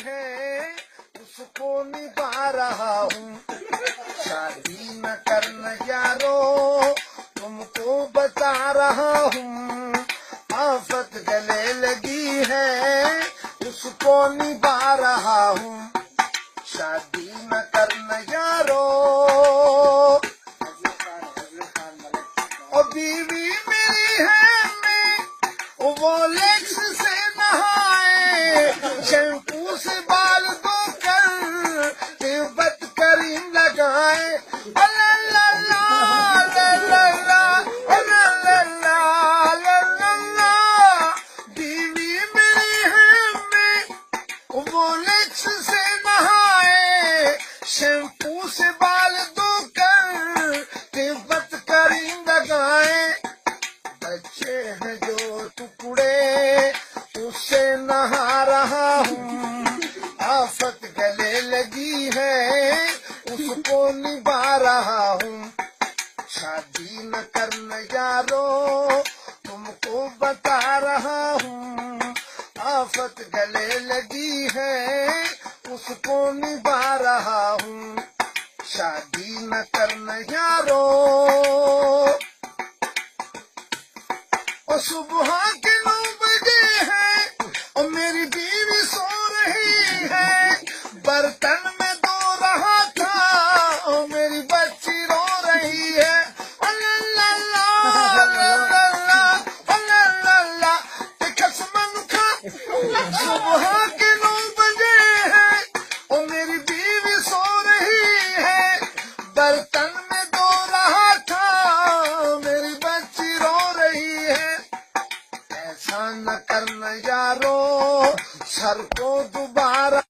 ہے اس کو نبھا رہا ہوں، شادی نہ کرنا یارو تم کو بتا رہا ہوں، آفت گلے لگی ہے اس کو نبھا رہا ہوں، شادی نہ کرنا یارو۔ اور بیوی میری ہے میں وہ لیکس سے نہائے، شیمپو سے بال دھو کر تیوبت کریم لگائے، بیوی میری ہے میں وہ لیکس سے نہائے، شیمپو سے بال دھو کر تیوبت کریم لگائے، بچے ہیں جو ٹکڑے اس سے نہا رہا ہوں، آفت گلے لگی ہے اس کو نبھا رہا ہوں، شادی نہ کرنا یارو تم کو بتا رہا ہوں، آفت گلے لگی ہے اس کو نبھا رہا ہوں، شادی نہ کرنا یارو۔ اور صبح کے 9 بجے ہیں اور میری بیوی سو رہی ہے، برتن میں دھو رہا تھا اور میری بچی رو رہی ہے، صبح کے 9 بجے ہیں اور میری بیوی سو رہی ہے، برتن میں دھو رہا تھا میری بچی رو رہی ہے، ایسا نہ کرنا یارو سر کو دوبارہ